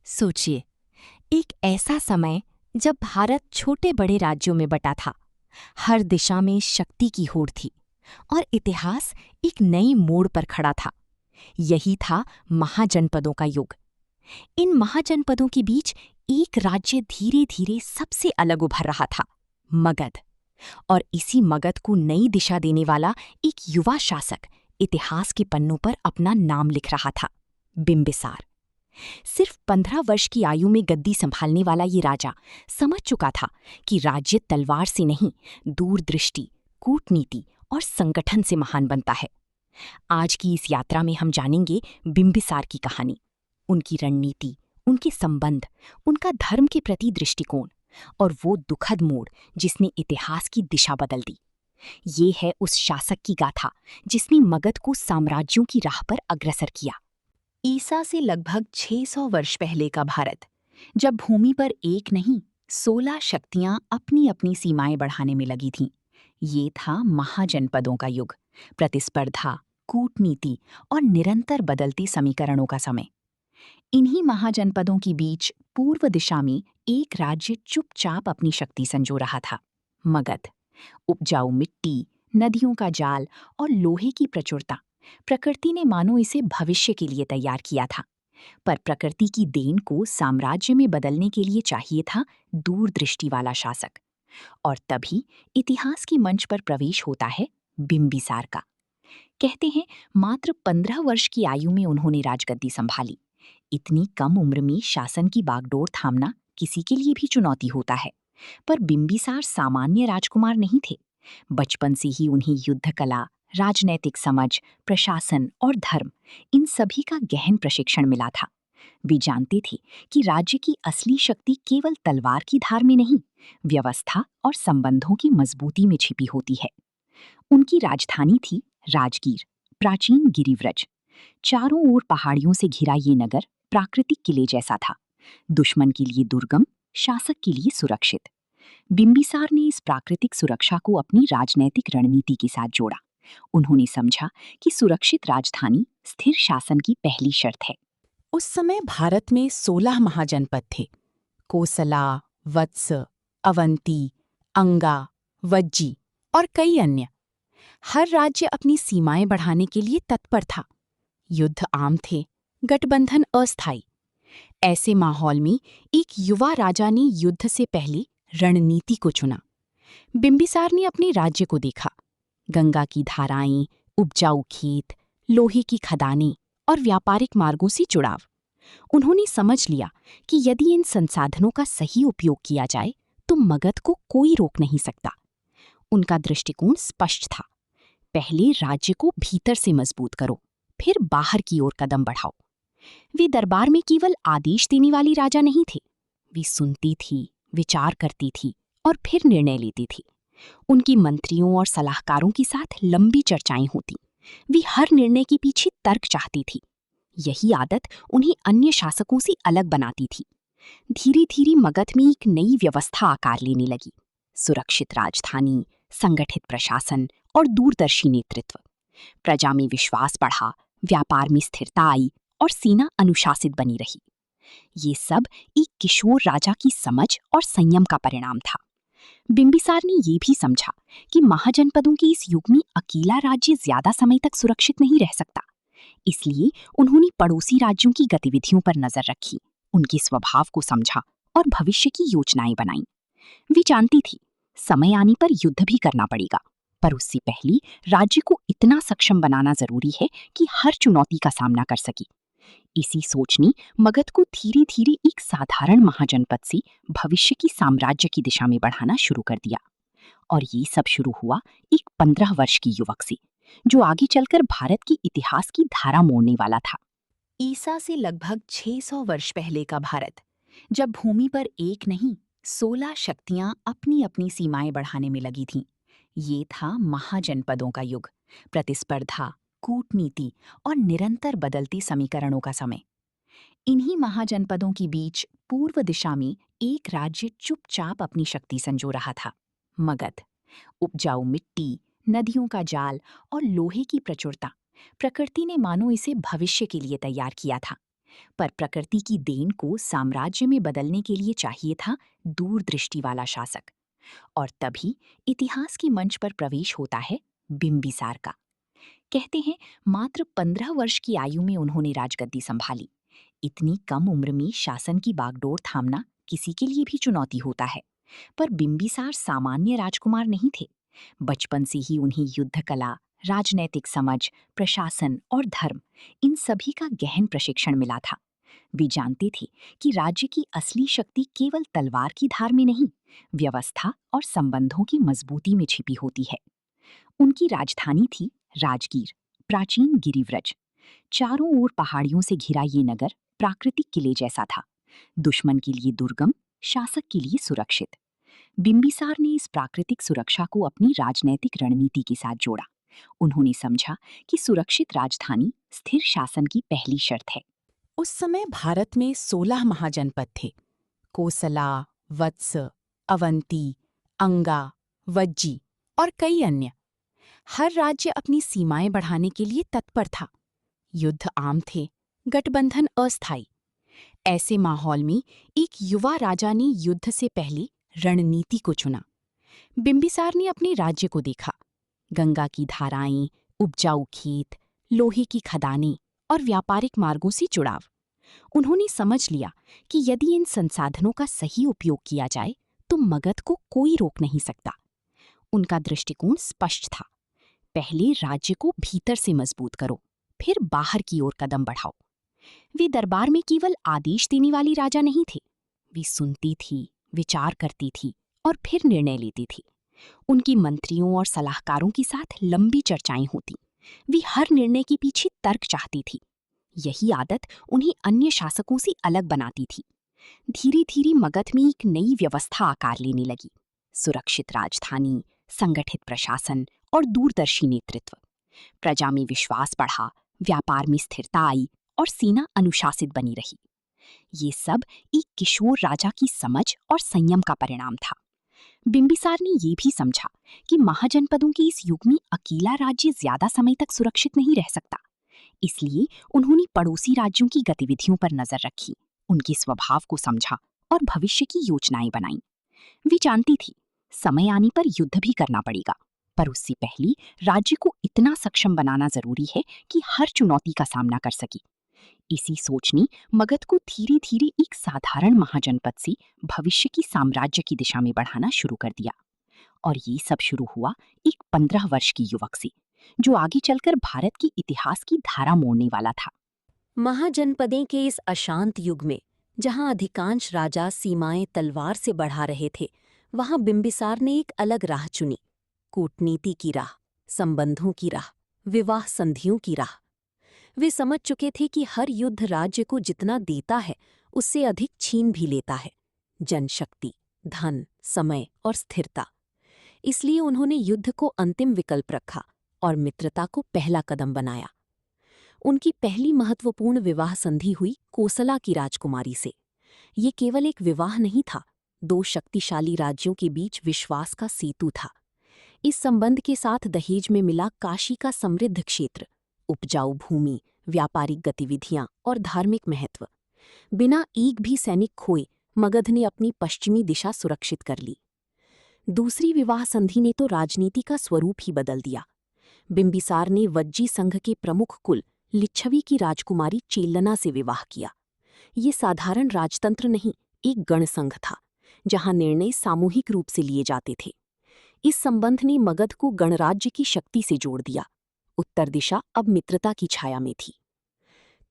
सोचिए, एक ऐसा समय जब भारत छोटे बड़े राज्यों में बटा था। हर दिशा में शक्ति की होड़ थी और इतिहास एक नई मोड़ पर खड़ा था। यही था महाजनपदों का युग। इन महाजनपदों के बीच एक राज्य धीरे धीरे सबसे अलग उभर रहा था, मगध। और इसी मगध को नई दिशा देने वाला एक युवा शासक इतिहास के पन्नों पर अपना नाम लिख रहा था, बिंबिसार। सिर्फ 15 वर्ष की आयु में गद्दी संभालने वाला ये राजा समझ चुका था कि राज्य तलवार से नहीं, दूरदृष्टि, कूटनीति और संगठन से महान बनता है। आज की इस यात्रा में हम जानेंगे बिंबिसार की कहानी, उनकी रणनीति, उनके संबंध, उनका धर्म के प्रति दृष्टिकोण और वो दुखद मोड़ जिसने इतिहास की दिशा बदल दी। ये है उस शासक की गाथा जिसने मगध को साम्राज्यों की राह पर अग्रसर किया। ईसा से लगभग 600 वर्ष पहले का भारत, जब भूमि पर एक नहीं 16 शक्तियां अपनी अपनी सीमाएं बढ़ाने में लगी थीं। ये था महाजनपदों का युग, प्रतिस्पर्धा, कूटनीति और निरंतर बदलती समीकरणों का समय। इन्हीं महाजनपदों के बीच पूर्व दिशा में एक राज्य चुपचाप अपनी शक्ति संजो रहा था, मगध। उपजाऊ मिट्टी, नदियों का जाल और लोहे की प्रचुरता, प्रकृति ने मानो इसे भविष्य के लिए तैयार किया था। पर प्रकृति की देन को साम्राज्य में बदलने के लिए चाहिए था दूरदृष्टि वाला शासक। और तभी इतिहास की मंच पर प्रवेश होता है बिंबिसार का। कहते हैं मात्र 15 वर्ष की आयु में उन्होंने राजगद्दी संभाली। इतनी कम उम्र में शासन की बागडोर थामना किसी के लिए भी चुनौती होता है। पर बिंबिसार सामान्य राजकुमार नहीं थे। बचपन से ही उन्हें युद्ध कला, राजनैतिक समझ, प्रशासन और धर्म, इन सभी का गहन प्रशिक्षण मिला था। वे जानते थे कि राज्य की असली शक्ति केवल तलवार की धार में नहीं, व्यवस्था और संबंधों की मजबूती में छिपी होती है। उनकी राजधानी थी राजगीर, प्राचीन गिरिव्रज। चारों ओर पहाड़ियों से घिरा ये नगर प्राकृतिक किले जैसा था, दुश्मन के लिए दुर्गम, शासक के लिए सुरक्षित। बिंबिसार ने इस प्राकृतिक सुरक्षा को अपनी राजनैतिक रणनीति के साथ जोड़ा। उन्होंने समझा कि सुरक्षित राजधानी स्थिर शासन की पहली शर्त है। उस समय भारत में 16 महाजनपद थे, कोसला, वत्स, अवंती, अंगा, वज्जी और कई अन्य। हर राज्य अपनी सीमाएं बढ़ाने के लिए तत्पर था। युद्ध आम थे, गठबंधन अस्थायी। ऐसे माहौल में एक युवा राजा ने युद्ध से पहले रणनीति को चुना। बिंबिसार ने अपने राज्य को देखा, गंगा की धाराएं, उपजाऊ खेत, लोहे की खदानें और व्यापारिक मार्गों से जुड़ाव। उन्होंने समझ लिया कि यदि इन संसाधनों का सही उपयोग किया जाए तो मगध को कोई रोक नहीं सकता। उनका दृष्टिकोण स्पष्ट था, पहले राज्य को भीतर से मजबूत करो, फिर बाहर की ओर कदम बढ़ाओ। वे दरबार में केवल आदेश देने वाली राजा नहीं थे। वे सुनती थी, विचार करती थी और फिर निर्णय लेती थी। उनकी मंत्रियों और सलाहकारों के साथ लंबी चर्चाएं होती। वे हर निर्णय के पीछे तर्क चाहती थी। यही आदत उन्हें अन्य शासकों से अलग बनाती थी। धीरे धीरे मगध में एक नई व्यवस्था आकार लेने लगी, सुरक्षित राजधानी, संगठित प्रशासन और दूरदर्शी नेतृत्व। प्रजा में विश्वास बढ़ा, व्यापार में स्थिरता आई और सेना अनुशासित बनी रही। ये सब एक किशोर राजा की समझ और संयम का परिणाम था। बिंबिसार ने यह भी समझा कि महाजनपदों के इस युग में अकेला राज्य ज्यादा समय तक सुरक्षित नहीं रह सकता। इसलिए उन्होंने पड़ोसी राज्यों की गतिविधियों पर नजर रखी, उनके स्वभाव को समझा और भविष्य की योजनाएं बनाई। वे जानती थी समय आने पर युद्ध भी करना पड़ेगा, पर उससे पहले राज्य को इतना सक्षम बनाना जरूरी है कि हर चुनौती का सामना कर सके। इसी सोच ने मगध को धीरे धीरे एक साधारण महाजनपद से भविष्य की साम्राज्य की दिशा में बढ़ाना शुरू कर दिया। और ये सब शुरू हुआ एक 15 वर्ष की युवक से, जो आगे चलकर भारत के इतिहास की धारा मोड़ने वाला था। ईसा से लगभग 600 वर्ष पहले का भारत, जब भूमि पर एक नहीं 16 शक्तियां अपनी अपनी सीमाएं बढ़ाने में लगी थीं। ये था महाजनपदों का युग, प्रतिस्पर्धा, कूटनीति और निरंतर बदलती समीकरणों का समय। इन्हीं महाजनपदों के बीच पूर्व दिशा में एक राज्य चुपचाप अपनी शक्ति संजो रहा था, मगध। उपजाऊ मिट्टी, नदियों का जाल और लोहे की प्रचुरता, प्रकृति ने मानो इसे भविष्य के लिए तैयार किया था। पर प्रकृति की देन को साम्राज्य में बदलने के लिए चाहिए था दूरदृष्टि वाला शासक। और तभी इतिहास की मंच पर प्रवेश होता है बिंबिसार का। कहते हैं मात्र 15 वर्ष की आयु में उन्होंने राजगद्दी संभाली। इतनी कम उम्र में शासन की बागडोर थामना किसी के लिए भी चुनौती होता है। पर बिंबिसार सामान्य राजकुमार नहीं थे। बचपन से ही उन्हें युद्ध कला, राजनैतिक समझ, प्रशासन और धर्म, इन सभी का गहन प्रशिक्षण मिला था। वे जानते थे कि राज्य की असली शक्ति केवल तलवार की धार में नहीं, व्यवस्था और संबंधों की मजबूती में छिपी होती है। उनकी राजधानी थी राजगीर, प्राचीन गिरिव्रज। चारों ओर पहाड़ियों से घिरा ये नगर प्राकृतिक किले जैसा था, दुश्मन के लिए दुर्गम, शासक के लिए सुरक्षित। बिंबिसार ने इस प्राकृतिक सुरक्षा को अपनी राजनैतिक रणनीति के साथ जोड़ा। उन्होंने समझा कि सुरक्षित राजधानी स्थिर शासन की पहली शर्त है। उस समय भारत में 16 महाजनपद थे। कोसला, वत्स, अवंती, अंगा, वज्जी और कई अन्य। हर राज्य अपनी सीमाएं बढ़ाने के लिए तत्पर था। युद्ध आम थे, गठबंधन अस्थायी। ऐसे माहौल में एक युवा राजा ने युद्ध से पहले रणनीति को चुना। बिंबिसार ने अपने राज्य को देखा। गंगा की धाराएं, उपजाऊ खेत, लोहे की खदानें और व्यापारिक मार्गों से जुड़ाव। उन्होंने समझ लिया कि यदि इन संसाधनों का सही उपयोग किया जाए तो मगध को कोई रोक नहीं सकता। उनका दृष्टिकोण स्पष्ट था। पहले राज्य को भीतर से मजबूत करो, फिर बाहर की ओर कदम बढ़ाओ। वे दरबार में केवल आदेश देने वाली राजा नहीं थे। वे सुनती थी, विचार करती थी और फिर निर्णय लेती थी। उनकी मंत्रियों और सलाहकारों के साथ लंबी चर्चाएं होती। वे हर निर्णय के पीछे तर्क चाहती थी। यही आदत उन्हें अन्य शासकों से अलग बनाती थी। धीरे धीरे मगध में एक नई व्यवस्था आकार लेने लगी। सुरक्षित राजधानी, संगठित प्रशासन और दूरदर्शी नेतृत्व। प्रजा में विश्वास बढ़ा, व्यापार में स्थिरता आई और सेना अनुशासित बनी रही। ये सब एक किशोर राजा की समझ और संयम का परिणाम था। बिंबिसार ने यह भी समझा कि महाजनपदों के इस युग में अकेला राज्य ज्यादा समय तक सुरक्षित नहीं रह सकता। इसलिए उन्होंने पड़ोसी राज्यों की गतिविधियों पर नजर रखी, उनके स्वभाव को समझा और भविष्य की योजनाएं बनाई। वे जानती थी समय आने पर युद्ध भी करना पड़ेगा, पर उससे पहले राज्य को इतना सक्षम बनाना जरूरी है कि हर चुनौती का सामना कर सके। इसी सोच ने मगध को धीरे धीरे एक साधारण महाजनपद से भविष्य की साम्राज्य की दिशा में बढ़ाना शुरू कर दिया। और ये सब शुरू हुआ एक 15 वर्ष की युवक से, जो आगे चलकर भारत के इतिहास की धारा मोड़ने वाला था। महाजनपदें के इस अशांत युग में, जहां अधिकांश राजा सीमाएं तलवार से बढ़ा रहे थे, वहां बिंबिसार ने एक अलग राह चुनी। कूटनीति की राह, संबंधों की राह, विवाह संधियों की राह। वे समझ चुके थे कि हर युद्ध राज्य को जितना देता है उससे अधिक छीन भी लेता है। जनशक्ति, धन, समय और स्थिरता। इसलिए उन्होंने युद्ध को अंतिम विकल्प रखा और मित्रता को पहला कदम बनाया। उनकी पहली महत्वपूर्ण विवाह संधि हुई कोसला की राजकुमारी से। ये केवल एक विवाह नहीं था, दो शक्तिशाली राज्यों के बीच विश्वास का सेतु था। इस संबंध के साथ दहेज में मिला काशी का समृद्ध क्षेत्र, उपजाऊ भूमि, व्यापारिक गतिविधियां और धार्मिक महत्व। बिना एक भी सैनिक खोए मगध ने अपनी पश्चिमी दिशा सुरक्षित कर ली। दूसरी विवाह संधि ने तो राजनीति का स्वरूप ही बदल दिया। बिंबिसार ने वज्जी संघ के प्रमुख कुल लिच्छवी की राजकुमारी चेल्लना से विवाह किया। ये साधारण राजतंत्र नहीं, एक गणसंघ था, जहां निर्णय सामूहिक रूप से लिए जाते थे। इस संबंध ने मगध को गणराज्य की शक्ति से जोड़ दिया। उत्तर दिशा अब मित्रता की छाया में थी।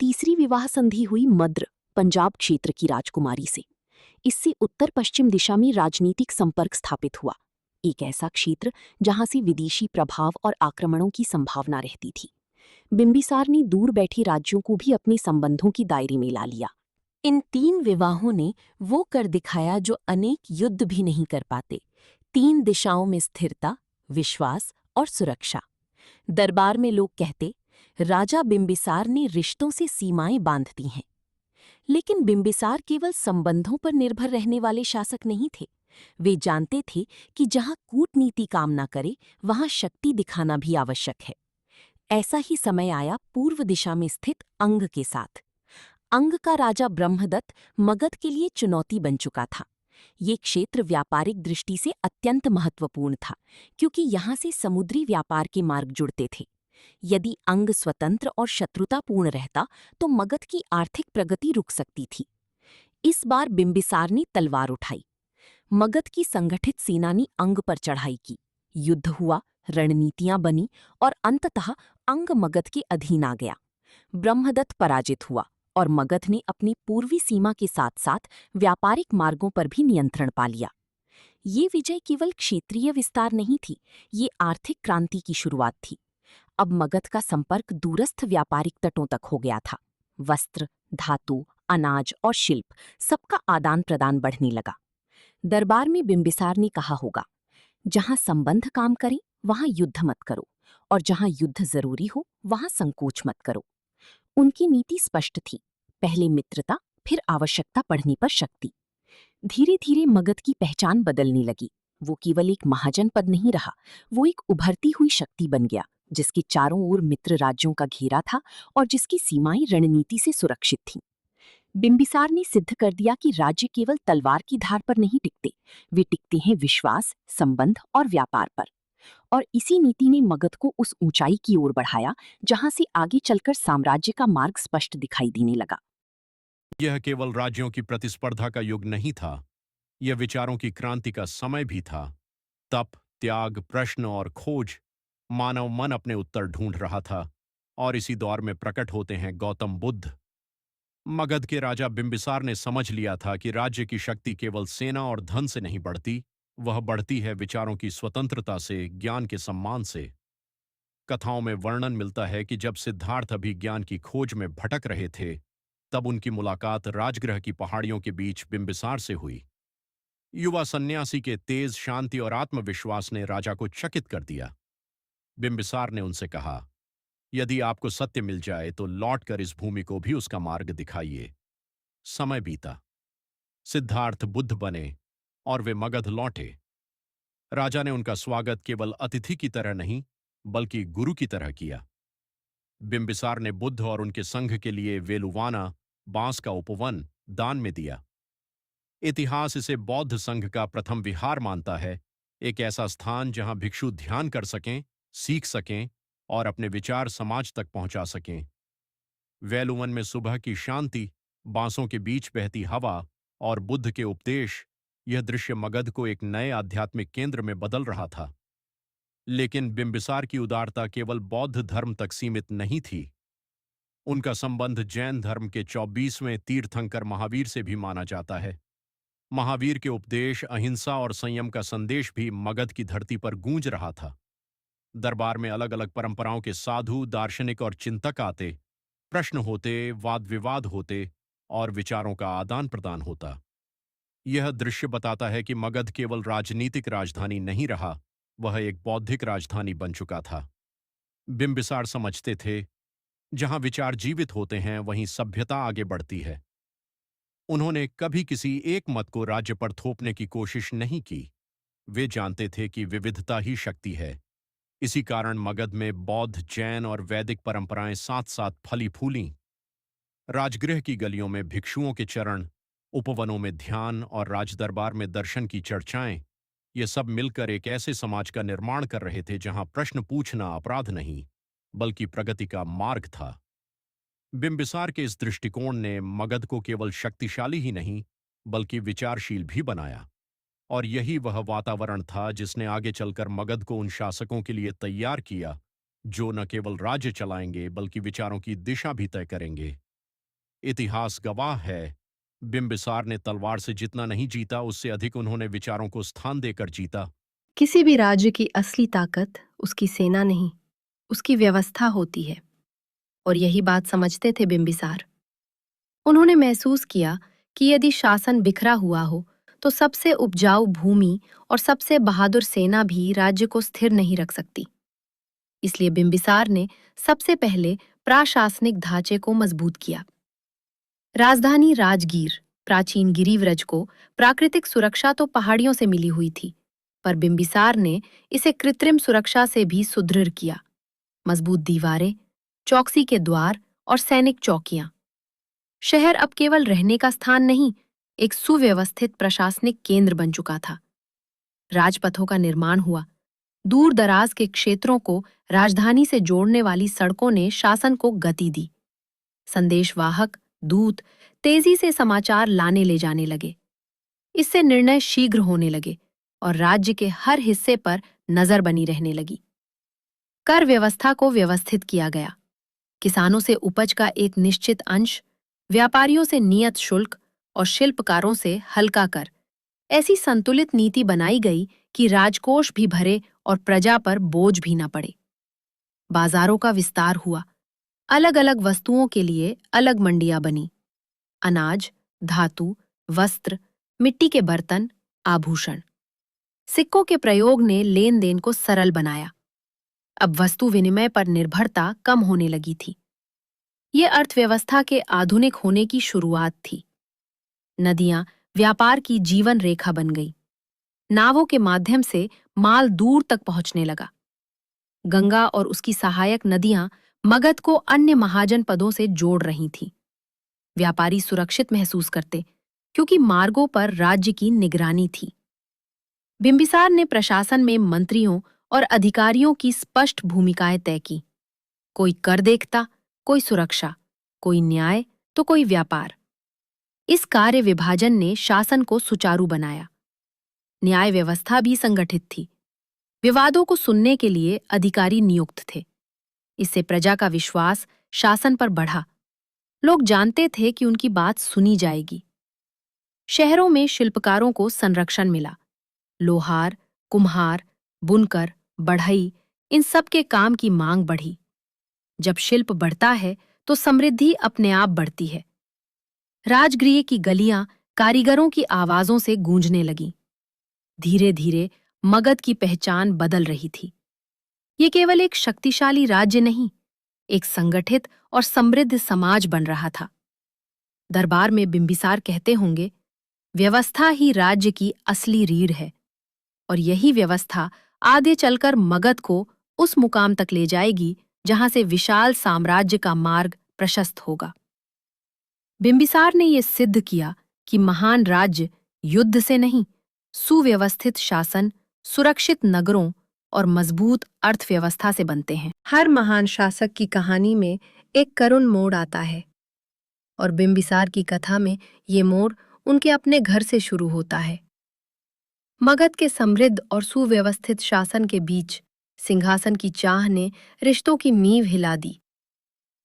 तीसरी विवाह संधि हुई मद्र, पंजाब क्षेत्र की राजकुमारी से। इससे उत्तर पश्चिम दिशा में राजनीतिक संपर्क स्थापित हुआ, एक ऐसा क्षेत्र जहां से विदेशी प्रभाव और आक्रमणों की संभावना रहती थी। बिंबिसार ने दूर बैठे राज्यों को भी अपने संबंधों की दायरे में ला लिया। इन 3 विवाहों ने वो कर दिखाया जो अनेक युद्ध भी नहीं कर पाते। 3 दिशाओं में स्थिरता, विश्वास और सुरक्षा। दरबार में लोग कहते, राजा बिंबिसार ने रिश्तों से सीमाएं बांध दी हैं। लेकिन बिंबिसार केवल संबंधों पर निर्भर रहने वाले शासक नहीं थे। वे जानते थे कि जहां कूटनीति काम न करे, वहां शक्ति दिखाना भी आवश्यक है। ऐसा ही समय आया पूर्व दिशा में स्थित अंग के साथ। अंग का राजा ब्रह्मदत्त मगध के लिए चुनौती बन चुका था। ये क्षेत्र व्यापारिक दृष्टि से अत्यंत महत्वपूर्ण था, क्योंकि यहाँ से समुद्री व्यापार के मार्ग जुड़ते थे। यदि अंग स्वतंत्र और शत्रुतापूर्ण रहता तो मगध की आर्थिक प्रगति रुक सकती थी। इस बार बिंबिसार ने तलवार उठाई। मगध की संगठित सेना ने अंग पर चढ़ाई की। युद्ध हुआ, रणनीतियां बनी और अंततः अंग मगध के अधीन आ गया। ब्रह्मदत्त पराजित हुआ और मगध ने अपनी पूर्वी सीमा के साथ साथ व्यापारिक मार्गों पर भी नियंत्रण पा लिया। ये विजय केवल क्षेत्रीय विस्तार नहीं थी, ये आर्थिक क्रांति की शुरुआत थी। अब मगध का संपर्क दूरस्थ व्यापारिक तटों तक हो गया था। वस्त्र, धातु, अनाज और शिल्प सबका आदान प्रदान बढ़ने लगा। दरबार में बिंबिसार ने कहा होगा, जहां संबंध काम करे वहां युद्ध मत करो, और जहां युद्ध जरूरी हो वहां संकोच मत करो। उनकी नीति स्पष्ट थी, पहले मित्रता, फिर आवश्यकता पड़ने पर शक्ति। धीरे धीरे मगध की पहचान बदलने लगी। वो केवल एक महाजनपद नहीं रहा, वो एक उभरती हुई शक्ति बन गया, जिसके चारों ओर मित्र राज्यों का घेरा था और जिसकी सीमाएं रणनीति से सुरक्षित थीं। बिंबिसार ने सिद्ध कर दिया कि राज्य केवल तलवार की धार पर नहीं टिकते, वे टिकते हैं विश्वास, संबंध और व्यापार पर। और इसी नीति ने मगध को उस ऊंचाई की ओर बढ़ाया जहां से आगे चलकर साम्राज्य का मार्ग स्पष्ट दिखाई देने लगा। यह केवल राज्यों की प्रतिस्पर्धा का युग नहीं था, यह विचारों की क्रांति का समय भी था। तप, त्याग, प्रश्न और खोज, मानव मन अपने उत्तर ढूंढ रहा था, और इसी दौर में प्रकट होते हैं गौतम बुद्ध। मगध के राजा बिंबिसार ने समझ लिया था कि राज्य की शक्ति केवल सेना और धन से नहीं बढ़ती, वह बढ़ती है विचारों की स्वतंत्रता से, ज्ञान के सम्मान से। कथाओं में वर्णन मिलता है कि जब सिद्धार्थ अभिज्ञान की खोज में भटक रहे थे, तब उनकी मुलाकात राजगृह की पहाड़ियों के बीच बिंबिसार से हुई। युवा सन्यासी के तेज शांति और आत्मविश्वास ने राजा को चकित कर दिया। बिंबिसार ने उनसे कहा, यदि आपको सत्य मिल जाए तो लौटकर इस भूमि को भी उसका मार्ग दिखाइए। समय बीता, सिद्धार्थ बुद्ध बने और वे मगध लौटे। राजा ने उनका स्वागत केवल अतिथि की तरह नहीं, बल्कि गुरु की तरह किया। बिंबिसार ने बुद्ध और उनके संघ के लिए वेलुवाना, बांस का उपवन, दान में दिया। इतिहास इसे बौद्ध संघ का प्रथम विहार मानता है, एक ऐसा स्थान जहां भिक्षु ध्यान कर सकें, सीख सकें और अपने विचार समाज तक पहुंचा सकें। वेलुवन में सुबह की शांति, बांसों के बीच बहती हवा और बुद्ध के उपदेश, यह दृश्य मगध को एक नए आध्यात्मिक केंद्र में बदल रहा था। लेकिन बिंबिसार की उदारता केवल बौद्ध धर्म तक सीमित नहीं थी। उनका संबंध जैन धर्म के 24वें तीर्थंकर महावीर से भी माना जाता है। महावीर के उपदेश, अहिंसा और संयम का संदेश भी मगध की धरती पर गूंज रहा था। दरबार में अलग अलग परंपराओं के साधु, दार्शनिक और चिंतक आते, प्रश्न होते, वाद विवाद होते और विचारों का आदान प्रदान होता। यह दृश्य बताता है कि मगध केवल राजनीतिक राजधानी नहीं रहा, वह एक बौद्धिक राजधानी बन चुका था। बिंबिसार समझते थे, जहां विचार जीवित होते हैं वहीं सभ्यता आगे बढ़ती है। उन्होंने कभी किसी एक मत को राज्य पर थोपने की कोशिश नहीं की। वे जानते थे कि विविधता ही शक्ति है। इसी कारण मगध में बौद्ध, जैन और वैदिक परंपराएं साथ साथ फली फूलीं। राजगृह की गलियों में भिक्षुओं के चरण, उपवनों में ध्यान और राजदरबार में दर्शन की चर्चाएं, ये सब मिलकर एक ऐसे समाज का निर्माण कर रहे थे जहां प्रश्न पूछना अपराध नहीं, बल्कि प्रगति का मार्ग था। बिंबिसार के इस दृष्टिकोण ने मगध को केवल शक्तिशाली ही नहीं, बल्कि विचारशील भी बनाया। और यही वह वातावरण था जिसने आगे चलकर मगध को उन शासकों के लिए तैयार किया जो न केवल राज्य चलाएंगे बल्कि विचारों की दिशा भी तय करेंगे। इतिहास गवाह है, बिंबिसार ने तलवार से जितना नहीं जीता, उससे अधिक उन्होंने विचारों को स्थान देकर जीता। किसी भी राज्य की असली ताकत उसकी सेना नहीं, उसकी व्यवस्था होती है, और यही बात समझते थे बिंबिसार। उन्होंने महसूस किया कि यदि शासन बिखरा हुआ हो तो सबसे उपजाऊ भूमि और सबसे बहादुर सेना भी राज्य को स्थिर नहीं रख सकती। इसलिए बिंबिसार ने सबसे पहले प्रशासनिक ढांचे को मजबूत किया। राजधानी राजगीर, प्राचीन गिरिव्रज को प्राकृतिक सुरक्षा तो पहाड़ियों से मिली हुई थी, पर बिंबिसार ने इसे कृत्रिम सुरक्षा से भी सुदृढ़ किया। मजबूत दीवारें, चौकसी के द्वार और सैनिक चौकियां। शहर अब केवल रहने का स्थान नहीं, एक सुव्यवस्थित प्रशासनिक केंद्र बन चुका था। राजपथों का निर्माण हुआ। दूर दराज के क्षेत्रों को राजधानी से जोड़ने वाली सड़कों ने शासन को गति दी। संदेशवाहक, दूत तेजी से समाचार लाने ले जाने लगे। इससे निर्णय शीघ्र होने लगे और राज्य के हर हिस्से पर नजर बनी रहने लगी। कर व्यवस्था को व्यवस्थित किया गया। किसानों से उपज का एक निश्चित अंश, व्यापारियों से नियत शुल्क और शिल्पकारों से हल्का कर। ऐसी संतुलित नीति बनाई गई कि राजकोष भी भरे और प्रजा पर बोझ भी न पड़े। बाजारों का विस्तार हुआ। अलग अलग वस्तुओं के लिए अलग मंडियां बनी। अनाज, धातु, वस्त्र, मिट्टी के बर्तन, आभूषण। सिक्कों के प्रयोग ने लेन देन को सरल बनाया। अब वस्तु विनिमय पर निर्भरता कम होने लगी थी। ये अर्थव्यवस्था के आधुनिक होने की शुरुआत थी। नदियां व्यापार की जीवन रेखा बन गई। नावों के माध्यम से माल दूर तक पहुंचने लगा। गंगा और उसकी सहायक नदियां मगध को अन्य महाजनपदों से जोड़ रही थीं। व्यापारी सुरक्षित महसूस करते क्योंकि मार्गों पर राज्य की निगरानी थी। बिंबिसार ने प्रशासन में मंत्रियों और अधिकारियों की स्पष्ट भूमिकाएं तय की। कोई कर देखता, कोई सुरक्षा, कोई न्याय तो कोई व्यापार। इस कार्य विभाजन ने शासन को सुचारू बनाया। न्याय व्यवस्था भी संगठित थी। विवादों को सुनने के लिए अधिकारी नियुक्त थे। इससे प्रजा का विश्वास शासन पर बढ़ा। लोग जानते थे कि उनकी बात सुनी जाएगी। शहरों में शिल्पकारों को संरक्षण मिला। लोहार, कुम्हार, बुनकर, बढ़ई, इन सब के काम की मांग बढ़ी। जब शिल्प बढ़ता है तो समृद्धि अपने आप बढ़ती है। राजगृह की गलियां कारीगरों की आवाजों से गूंजने लगीं। धीरे धीरे मगध की पहचान बदल रही थी। ये केवल एक शक्तिशाली राज्य नहीं, एक संगठित और समृद्ध समाज बन रहा था। दरबार में बिंबिसार कहते होंगे, व्यवस्था ही राज्य की असली रीढ़ है और यही व्यवस्था आगे चलकर मगध को उस मुकाम तक ले जाएगी जहां से विशाल साम्राज्य का मार्ग प्रशस्त होगा। बिंबिसार ने यह सिद्ध किया कि महान राज्य युद्ध से नहीं, सुव्यवस्थित शासन, सुरक्षित नगरों और मजबूत अर्थव्यवस्था से बनते हैं। हर महान शासक की कहानी में एक करुण मोड़ आता है और बिंबिसार की कथा में ये मोड़ उनके अपने घर से शुरू होता है। मगध के समृद्ध और सुव्यवस्थित शासन के बीच सिंहासन की चाह ने रिश्तों की नींव हिला दी।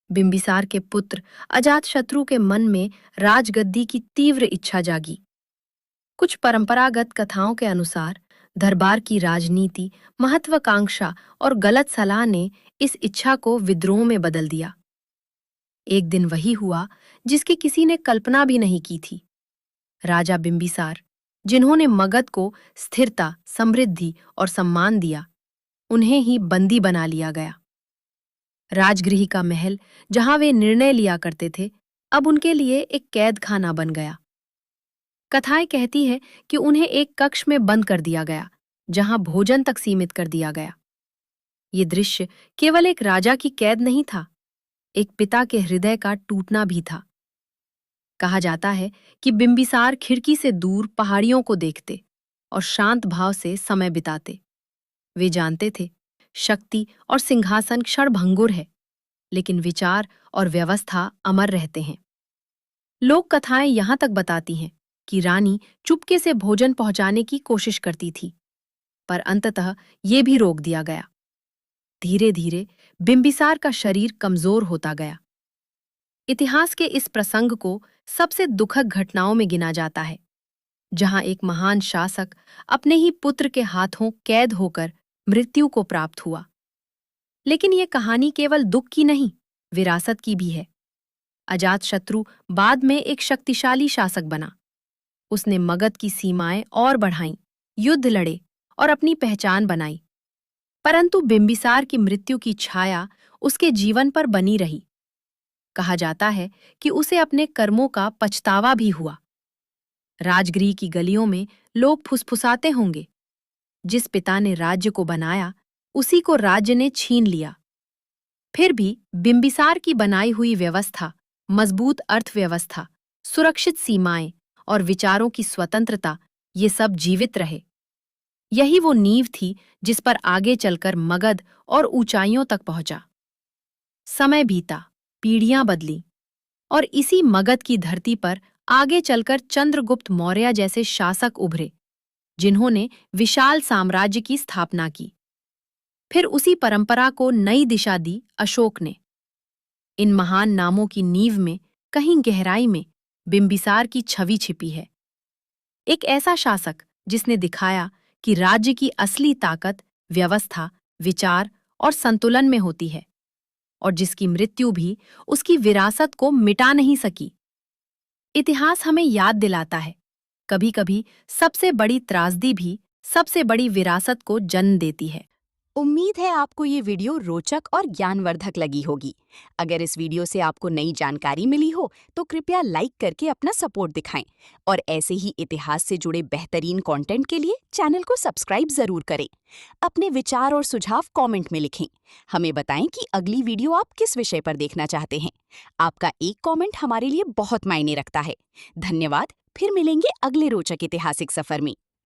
बिंबिसार के पुत्र अजातशत्रु के मन में राजगद्दी की तीव्र इच्छा जागी। कुछ परंपरागत कथाओं के अनुसार दरबार की राजनीति, महत्वाकांक्षा और गलत सलाह ने इस इच्छा को विद्रोह में बदल दिया। एक दिन वही हुआ जिसकी किसी ने कल्पना भी नहीं की थी। राजा बिंबिसार, जिन्होंने मगध को स्थिरता, समृद्धि और सम्मान दिया, उन्हें ही बंदी बना लिया गया। राजगृह का महल, जहां वे निर्णय लिया करते थे, अब उनके लिए एक कैद खाना बन गया। कथाएं कहती हैं कि उन्हें एक कक्ष में बंद कर दिया गया, जहां भोजन तक सीमित कर दिया गया। ये दृश्य केवल एक राजा की कैद नहीं था, एक पिता के हृदय का टूटना भी था। कहा जाता है कि बिंबिसार खिड़की से दूर पहाड़ियों को देखते और शांत भाव से समय बिताते। वे जानते थे, शक्ति और सिंहासन क्षणभंगुर है, लेकिन विचार और व्यवस्था अमर रहते हैं। लोक कथाएं यहां तक बताती हैं कि रानी चुपके से भोजन पहुंचाने की कोशिश करती थी, पर अंततः ये भी रोक दिया गया। धीरे धीरे बिंबिसार का शरीर कमजोर होता गया। इतिहास के इस प्रसंग को सबसे दुखद घटनाओं में गिना जाता है, जहां एक महान शासक अपने ही पुत्र के हाथों कैद होकर मृत्यु को प्राप्त हुआ। लेकिन यह कहानी केवल दुख की नहीं, विरासत की भी है। अजातशत्रु बाद में एक शक्तिशाली शासक बना। उसने मगध की सीमाएं और बढ़ाईं, युद्ध लड़े और अपनी पहचान बनाई। परंतु बिंबिसार की मृत्यु की छाया उसके जीवन पर बनी रही। कहा जाता है कि उसे अपने कर्मों का पछतावा भी हुआ। राजगृह की गलियों में लोग फुसफुसाते होंगे, जिस पिता ने राज्य को बनाया, उसी को राज्य ने छीन लिया। फिर भी बिंबिसार की बनाई हुई व्यवस्था मजबूत अर्थव्यवस्था, सुरक्षित सीमाएं और विचारों की स्वतंत्रता, ये सब जीवित रहे। यही वो नींव थी जिस पर आगे चलकर मगध और ऊंचाइयों तक पहुंचा। समय बीता, पीढ़ियां बदली, और इसी मगध की धरती पर आगे चलकर चंद्रगुप्त मौर्य जैसे शासक उभरे, जिन्होंने विशाल साम्राज्य की स्थापना की। फिर उसी परंपरा को नई दिशा दी अशोक ने। इन महान नामों की नींव में कहीं गहराई में बिंबिसार की छवि छिपी है। एक ऐसा शासक जिसने दिखाया कि राज्य की असली ताकत व्यवस्था, विचार और संतुलन में होती है, और जिसकी मृत्यु भी उसकी विरासत को मिटा नहीं सकी। इतिहास हमें याद दिलाता है, कभी-कभी सबसे बड़ी त्रासदी भी सबसे बड़ी विरासत को जन्म देती है। उम्मीद है आपको ये वीडियो रोचक और ज्ञानवर्धक लगी होगी। अगर इस वीडियो से आपको नई जानकारी मिली हो तो कृपया लाइक करके अपना सपोर्ट दिखाएं और ऐसे ही इतिहास से जुड़े बेहतरीन कंटेंट के लिए चैनल को सब्सक्राइब जरूर करें। अपने विचार और सुझाव कमेंट में लिखें। हमें बताएं कि अगली वीडियो आप किस विषय पर देखना चाहते हैं। आपका एक कमेंट हमारे लिए बहुत मायने रखता है। धन्यवाद। फिर मिलेंगे अगले रोचक ऐतिहासिक सफर में।